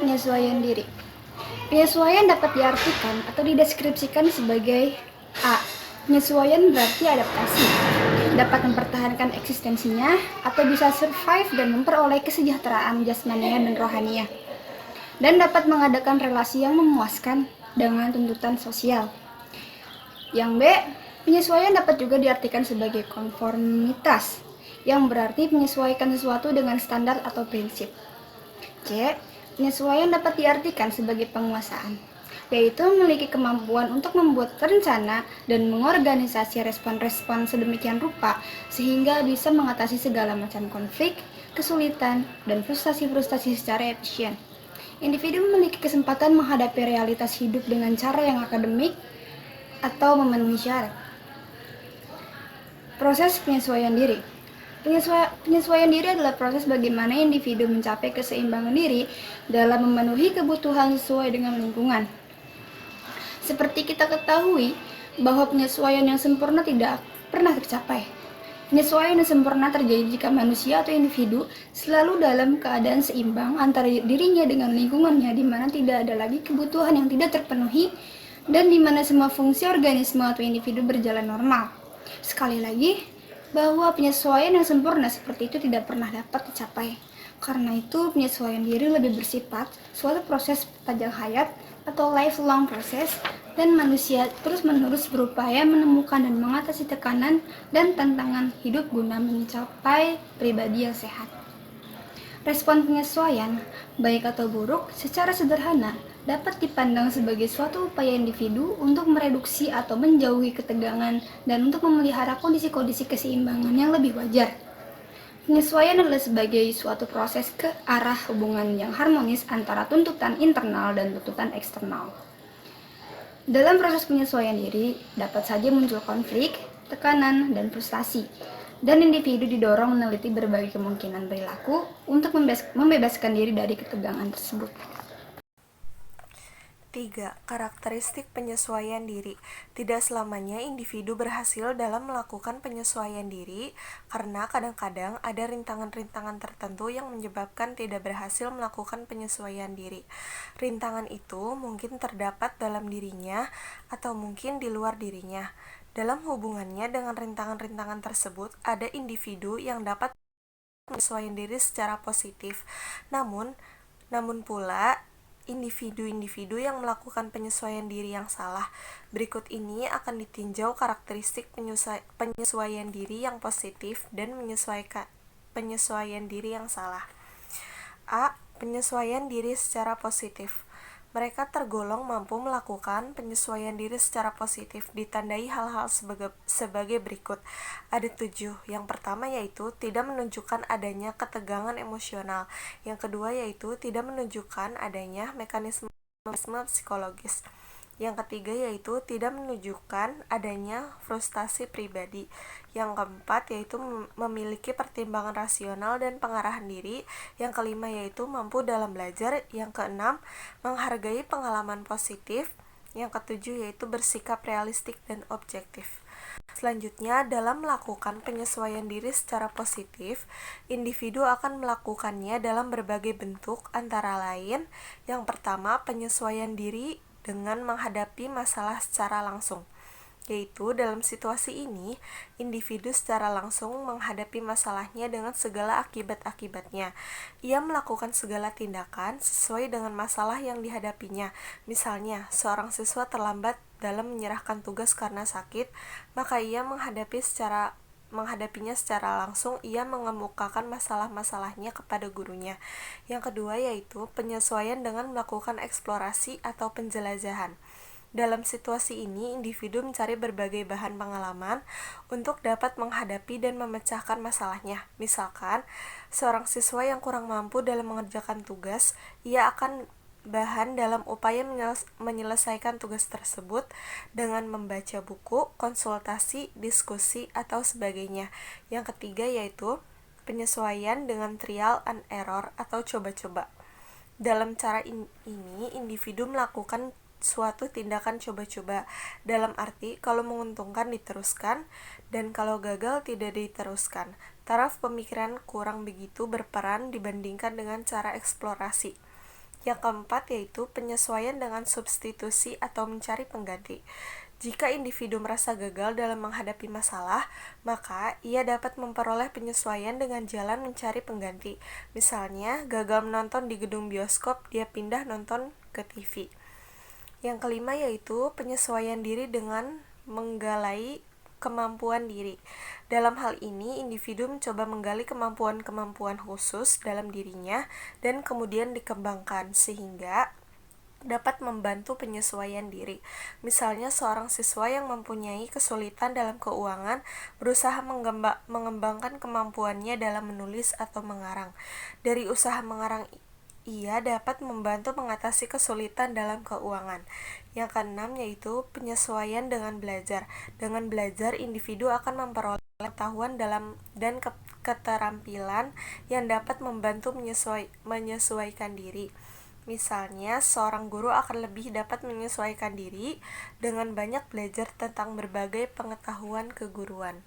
penyesuaian diri. Penyesuaian dapat diartikan atau dideskripsikan sebagai A. Penyesuaian berarti adaptasi, dapat mempertahankan eksistensinya atau bisa survive dan memperoleh kesejahteraan jasmania dan rohania, dan dapat mengadakan relasi yang memuaskan dengan tuntutan sosial. Yang B, penyesuaian dapat juga diartikan sebagai konformitas, yang berarti menyesuaikan sesuatu dengan standar atau prinsip. C, penyesuaian dapat diartikan sebagai penguasaan, yaitu memiliki kemampuan untuk membuat rencana dan mengorganisasi respon-respon sedemikian rupa sehingga bisa mengatasi segala macam konflik, kesulitan, dan frustasi-frustasi secara efisien. Individu memiliki kesempatan menghadapi realitas hidup dengan cara yang akademik atau memenuhi syarat. Proses penyesuaian diri. Penyesuaian diri adalah proses bagaimana individu mencapai keseimbangan diri dalam memenuhi kebutuhan sesuai dengan lingkungan. Seperti kita ketahui bahwa penyesuaian yang sempurna tidak pernah tercapai. Penyesuaian yang sempurna terjadi jika manusia atau individu selalu dalam keadaan seimbang antara dirinya dengan lingkungannya, di mana tidak ada lagi kebutuhan yang tidak terpenuhi dan di mana semua fungsi organisme atau individu berjalan normal. Sekali lagi, bahwa penyesuaian yang sempurna seperti itu tidak pernah dapat dicapai. Karena itu, penyesuaian diri lebih bersifat suatu proses panjang hayat atau lifelong proses, dan manusia terus-menerus berupaya menemukan dan mengatasi tekanan dan tantangan hidup guna mencapai pribadi yang sehat. Respon penyesuaian, baik atau buruk, secara sederhana dapat dipandang sebagai suatu upaya individu untuk mereduksi atau menjauhi ketegangan dan untuk memelihara kondisi-kondisi keseimbangan yang lebih wajar. Penyesuaian adalah sebagai suatu proses ke arah hubungan yang harmonis antara tuntutan internal dan tuntutan eksternal. Dalam proses penyesuaian diri, dapat saja muncul konflik, tekanan, dan frustasi, dan individu didorong meneliti berbagai kemungkinan perilaku untuk membebaskan diri dari ketegangan tersebut. 3. Karakteristik penyesuaian diri. Tidak selamanya individu berhasil dalam melakukan penyesuaian diri karena kadang-kadang ada rintangan-rintangan tertentu yang menyebabkan tidak berhasil melakukan penyesuaian diri. Rintangan itu mungkin terdapat dalam dirinya atau mungkin di luar dirinya. Dalam hubungannya dengan rintangan-rintangan tersebut, ada individu yang dapat penyesuaian diri secara positif. Namun pula individu-individu yang melakukan penyesuaian diri yang salah. Berikut ini akan ditinjau karakteristik penyesuaian diri yang positif dan penyesuaian diri yang salah. A. Penyesuaian diri secara positif. Mereka tergolong mampu melakukan penyesuaian diri secara positif, ditandai hal-hal sebagai berikut. Ada 7. Yang pertama yaitu tidak menunjukkan adanya ketegangan emosional. Yang kedua yaitu tidak menunjukkan adanya mekanisme psikologis. Yang ketiga yaitu tidak menunjukkan adanya frustasi pribadi. Yang keempat yaitu memiliki pertimbangan rasional dan pengarahan diri. Yang kelima yaitu mampu dalam belajar. Yang keenam, menghargai pengalaman positif. Yang ketujuh yaitu bersikap realistik dan objektif. Selanjutnya, dalam melakukan penyesuaian diri secara positif, individu akan melakukannya dalam berbagai bentuk, antara lain, yang pertama, penyesuaian diri dengan menghadapi masalah secara langsung, yaitu dalam situasi ini, individu secara langsung menghadapi masalahnya dengan segala akibat-akibatnya. Ia melakukan segala tindakan sesuai dengan masalah yang dihadapinya. Misalnya, seorang siswa terlambat dalam menyerahkan tugas karena sakit, maka ia menghadapinya secara langsung. Ia mengemukakan masalah-masalahnya kepada gurunya. Yang kedua yaitu penyesuaian dengan melakukan eksplorasi atau penjelajahan. Dalam situasi ini, individu mencari berbagai bahan pengalaman untuk dapat menghadapi dan memecahkan masalahnya. Misalkan, seorang siswa yang kurang mampu dalam mengerjakan tugas, ia akan bahan dalam upaya menyelesaikan tugas tersebut dengan membaca buku, konsultasi, diskusi, atau sebagainya. Yang ketiga yaitu penyesuaian dengan trial and error atau coba-coba. Dalam cara ini, individu melakukan suatu tindakan coba-coba, dalam arti kalau menguntungkan diteruskan dan kalau gagal tidak diteruskan. Taraf pemikiran kurang begitu berperan dibandingkan dengan cara eksplorasi. Yang keempat yaitu penyesuaian dengan substitusi atau mencari pengganti. Jika individu merasa gagal dalam menghadapi masalah, maka ia dapat memperoleh penyesuaian dengan jalan mencari pengganti. Misalnya, gagal menonton di gedung bioskop, dia pindah nonton ke TV. Yang kelima yaitu penyesuaian diri dengan menggali kemampuan diri. Dalam hal ini, individu mencoba menggali kemampuan-kemampuan khusus dalam dirinya dan kemudian dikembangkan sehingga dapat membantu penyesuaian diri. Misalnya, seorang siswa yang mempunyai kesulitan dalam keuangan berusaha mengembangkan kemampuannya dalam menulis atau mengarang. Dari usaha mengarang ia dapat membantu mengatasi kesulitan dalam keuangan. Yang keenam yaitu penyesuaian dengan belajar. Dengan belajar, individu akan memperoleh pengetahuan dan keterampilan yang dapat membantu menyesuaikan diri. Misalnya, seorang guru akan lebih dapat menyesuaikan diri dengan banyak belajar tentang berbagai pengetahuan keguruan.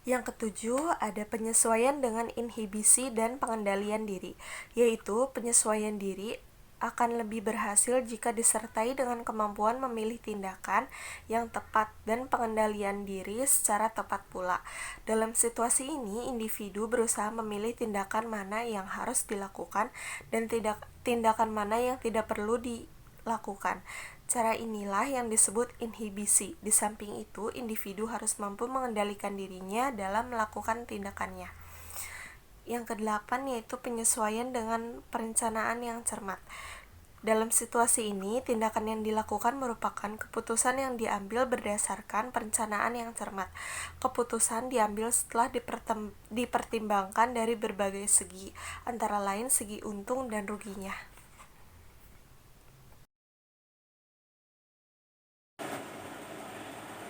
Yang ketujuh, ada penyesuaian dengan inhibisi dan pengendalian diri, yaitu penyesuaian diri akan lebih berhasil jika disertai dengan kemampuan memilih tindakan yang tepat dan pengendalian diri secara tepat pula. Dalam situasi ini, individu berusaha memilih tindakan mana yang harus dilakukan dan tindakan mana yang tidak perlu dilakukan. Cara inilah yang disebut inhibisi. Di samping itu, individu harus mampu mengendalikan dirinya dalam melakukan tindakannya. Yang kedelapan yaitu penyesuaian dengan perencanaan yang cermat. Dalam situasi ini, tindakan yang dilakukan merupakan keputusan yang diambil berdasarkan perencanaan yang cermat. Keputusan diambil setelah dipertimbangkan dari berbagai segi, antara lain segi untung dan ruginya.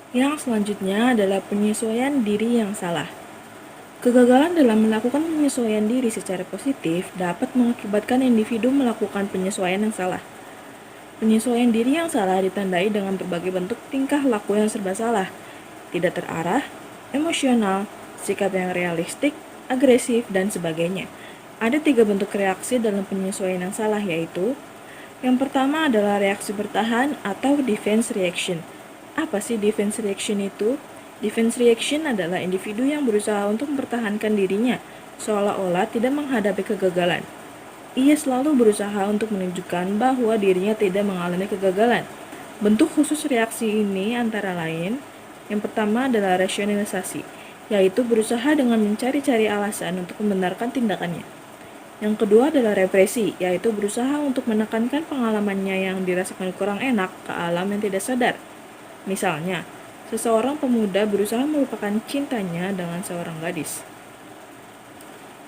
Yang selanjutnya adalah penyesuaian diri yang salah. Kegagalan dalam melakukan penyesuaian diri secara positif dapat mengakibatkan individu melakukan penyesuaian yang salah. Penyesuaian diri yang salah ditandai dengan berbagai bentuk tingkah laku yang serba salah, tidak terarah, emosional, sikap yang realistik, agresif, dan sebagainya. Ada 3 bentuk reaksi dalam penyesuaian yang salah, yaitu yang pertama adalah reaksi bertahan atau defense reaction. Apa sih defense reaction itu? Defense reaction adalah individu yang berusaha untuk mempertahankan dirinya, seolah-olah tidak menghadapi kegagalan. Ia selalu berusaha untuk menunjukkan bahwa dirinya tidak mengalami kegagalan. Bentuk khusus reaksi ini antara lain, yang pertama adalah rasionalisasi, yaitu berusaha dengan mencari-cari alasan untuk membenarkan tindakannya. Yang kedua adalah represi, yaitu berusaha untuk menekankan pengalamannya yang dirasakan kurang enak ke alam yang tidak sadar. Misalnya, seseorang pemuda berusaha melupakan cintanya dengan seorang gadis.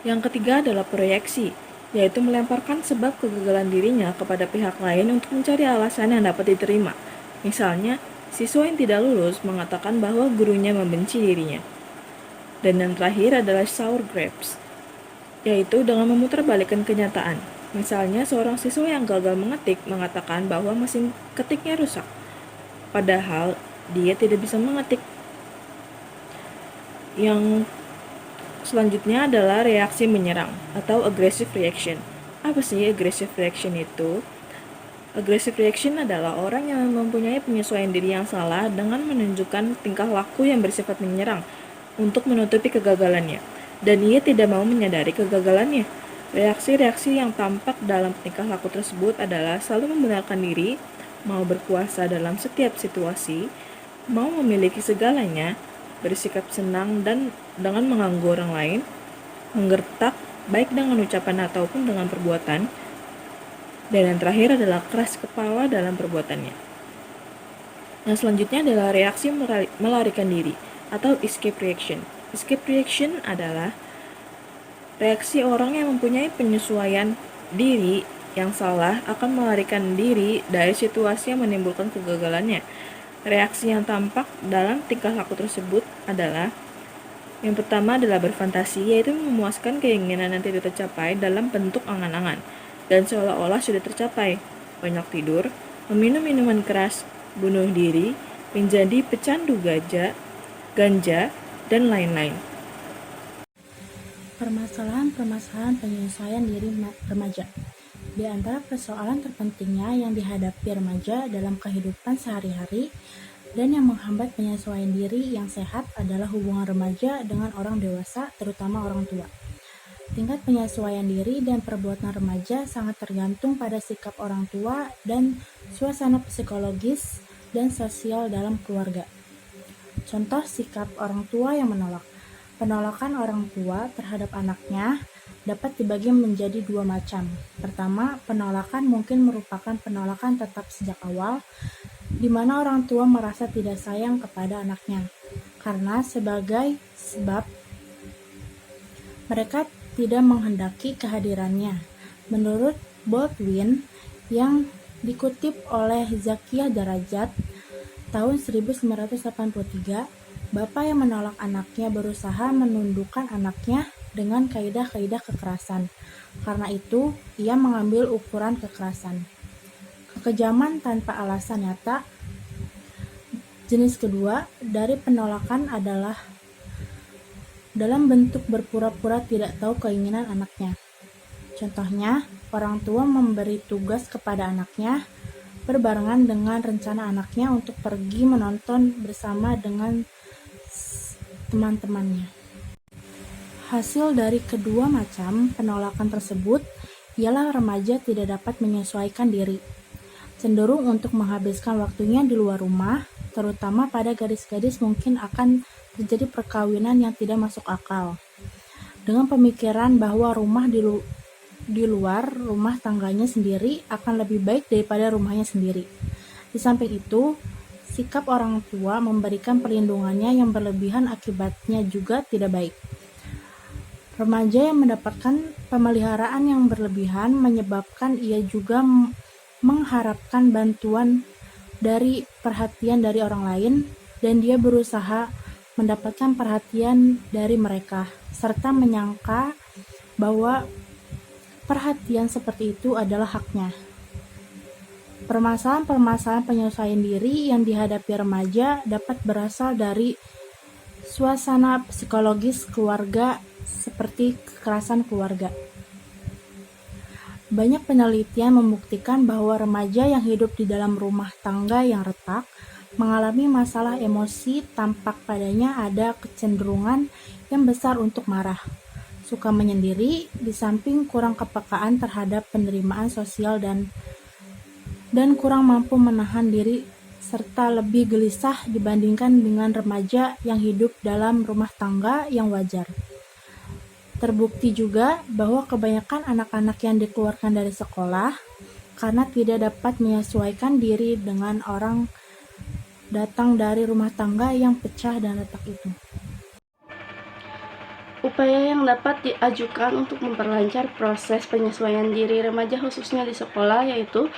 Yang ketiga adalah proyeksi, yaitu melemparkan sebab kegagalan dirinya kepada pihak lain untuk mencari alasan yang dapat diterima. Misalnya, siswa yang tidak lulus mengatakan bahwa gurunya membenci dirinya. Dan yang terakhir adalah sour grapes, yaitu dengan memutarbalikkan kenyataan. Misalnya, seorang siswa yang gagal mengetik mengatakan bahwa mesin ketiknya rusak, padahal dia tidak bisa mengetik. Yang selanjutnya adalah reaksi menyerang atau aggressive reaction. Apa sih aggressive reaction itu? Aggressive reaction adalah orang yang mempunyai penyesuaian diri yang salah dengan menunjukkan tingkah laku yang bersifat menyerang untuk menutupi kegagalannya, dan ia tidak mau menyadari kegagalannya. Reaksi-reaksi yang tampak dalam tingkah laku tersebut adalah selalu membenarkan diri, mau berkuasa dalam setiap situasi, mau memiliki segalanya, bersikap senang dan dengan mengganggu orang lain, menggertak baik dengan ucapan ataupun dengan perbuatan, dan yang terakhir adalah keras kepala dalam perbuatannya. Yang selanjutnya adalah reaksi melarikan diri atau escape reaction. Escape reaction adalah reaksi orang yang mempunyai penyesuaian diri yang salah akan melarikan diri dari situasi yang menimbulkan kegagalannya. Reaksi yang tampak dalam tingkah laku tersebut adalah yang pertama adalah berfantasi, yaitu memuaskan keinginan yang tidak tercapai dalam bentuk angan-angan dan seolah-olah sudah tercapai. Banyak tidur, meminum minuman keras, bunuh diri, menjadi pecandu ganja, dan lain-lain. Permasalahan-permasalahan penyesuaian diri remaja. Di antara persoalan terpentingnya yang dihadapi remaja dalam kehidupan sehari-hari dan yang menghambat penyesuaian diri yang sehat adalah hubungan remaja dengan orang dewasa, terutama orang tua. Tingkat penyesuaian diri dan perbuatan remaja sangat tergantung pada sikap orang tua dan suasana psikologis dan sosial dalam keluarga. Contoh sikap orang tua yang menolak. Penolakan orang tua terhadap anaknya dapat dibagi menjadi dua macam. Pertama, penolakan mungkin merupakan penolakan tetap sejak awal, di mana orang tua merasa tidak sayang kepada anaknya, karena sebagai sebab mereka tidak menghendaki kehadirannya. Menurut Baldwin yang dikutip oleh Zakiyah Darajat tahun 1983, bapak yang menolak anaknya berusaha menundukkan anaknya dengan kaidah-kaidah kekerasan. Karena itu, ia mengambil ukuran kekerasan. Kekejaman tanpa alasan nyata. Jenis kedua dari penolakan adalah dalam bentuk berpura-pura tidak tahu keinginan anaknya. Contohnya, orang tua memberi tugas kepada anaknya berbarengan dengan rencana anaknya untuk pergi menonton bersama dengan teman-temannya. Hasil dari kedua macam penolakan tersebut ialah remaja tidak dapat menyesuaikan diri, cenderung untuk menghabiskan waktunya di luar rumah, terutama pada gadis-gadis mungkin akan terjadi perkawinan yang tidak masuk akal, dengan pemikiran bahwa rumah di luar rumah tangganya sendiri akan lebih baik daripada rumahnya sendiri. Di samping itu, sikap orang tua memberikan perlindungannya yang berlebihan akibatnya juga tidak baik. Remaja yang mendapatkan pemeliharaan yang berlebihan menyebabkan ia juga mengharapkan bantuan dari perhatian dari orang lain, dan dia berusaha mendapatkan perhatian dari mereka, serta menyangka bahwa perhatian seperti itu adalah haknya. Permasalahan-permasalahan penyesuaian diri yang dihadapi remaja dapat berasal dari suasana psikologis keluarga seperti kekerasan keluarga. Banyak penelitian membuktikan bahwa remaja yang hidup di dalam rumah tangga yang retak mengalami masalah emosi. Tampak padanya ada kecenderungan yang besar untuk marah, suka menyendiri, di samping kurang kepekaan terhadap penerimaan sosial dan kurang mampu menahan diri, serta lebih gelisah dibandingkan dengan remaja yang hidup dalam rumah tangga yang wajar. Terbukti juga bahwa kebanyakan anak-anak yang dikeluarkan dari sekolah karena tidak dapat menyesuaikan diri dengan orang datang dari rumah tangga yang pecah dan retak itu. Upaya yang dapat diajukan untuk memperlancar proses penyesuaian diri remaja khususnya di sekolah yaitu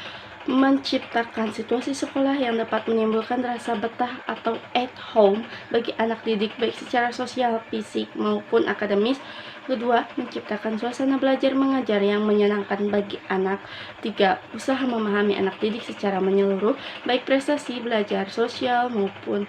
menciptakan situasi sekolah yang dapat menimbulkan rasa betah atau at home bagi anak didik baik secara sosial, fisik, maupun akademis. Kedua, menciptakan suasana belajar mengajar yang menyenangkan bagi anak. Tiga, usaha memahami anak didik secara menyeluruh, baik prestasi, belajar, sosial, maupun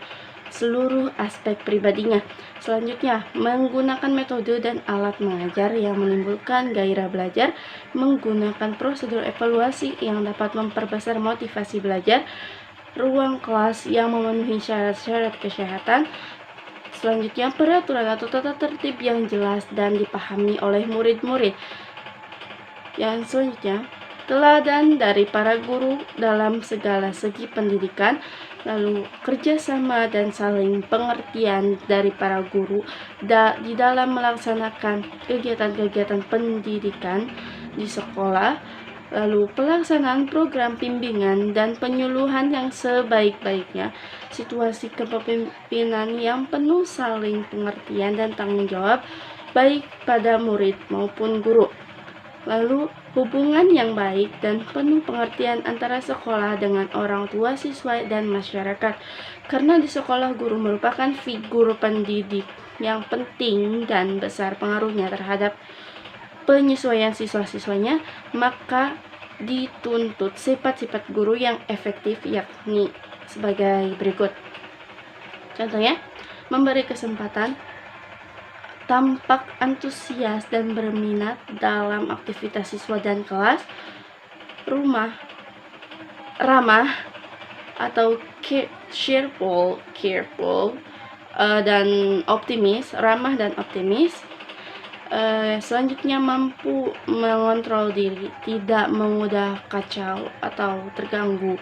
seluruh aspek pribadinya. Selanjutnya, menggunakan metode dan alat mengajar yang menimbulkan gairah belajar, menggunakan prosedur evaluasi yang dapat memperbesar motivasi belajar, ruang kelas yang memenuhi syarat-syarat kesehatan. Selanjutnya, peraturan atau tata tertib yang jelas dan dipahami oleh murid-murid. Yang selanjutnya, teladan dari para guru dalam segala segi pendidikan, lalu kerjasama dan saling pengertian dari para guru di dalam melaksanakan kegiatan-kegiatan pendidikan di sekolah, lalu pelaksanaan program bimbingan dan penyuluhan yang sebaik-baiknya, situasi kepemimpinan yang penuh saling pengertian dan tanggung jawab baik pada murid maupun guru. Lalu, hubungan yang baik dan penuh pengertian antara sekolah dengan orang tua, siswa, dan masyarakat. Karena di sekolah guru merupakan figur pendidik yang penting dan besar pengaruhnya terhadap penyesuaian siswa-siswanya, maka dituntut sifat-sifat guru yang efektif, yakni sebagai berikut. Contohnya, memberi kesempatan tampak antusias dan berminat dalam aktivitas siswa dan kelas, ramah atau cheerful, dan ramah dan optimis. Selanjutnya mampu mengontrol diri, tidak mudah kacau atau terganggu,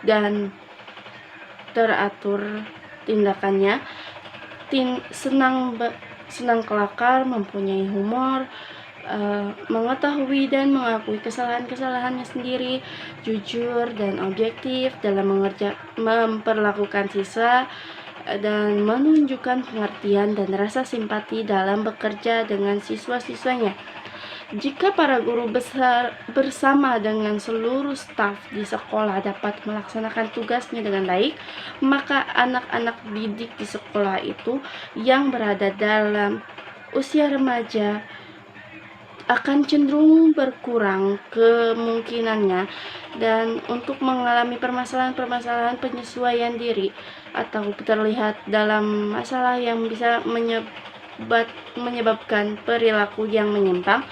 dan teratur tindakannya. Senang kelakar, mempunyai humor, mengetahui dan mengakui kesalahan-kesalahannya sendiri, jujur dan objektif dalam memperlakukan siswa, dan menunjukkan pengertian dan rasa simpati dalam bekerja dengan siswa-siswanya. Jika para guru besar bersama dengan seluruh staf di sekolah dapat melaksanakan tugasnya dengan baik, maka anak-anak didik di sekolah itu yang berada dalam usia remaja akan cenderung berkurang kemungkinannya dan untuk mengalami permasalahan-permasalahan penyesuaian diri atau terlihat dalam masalah yang bisa menyebabkan perilaku yang menyimpang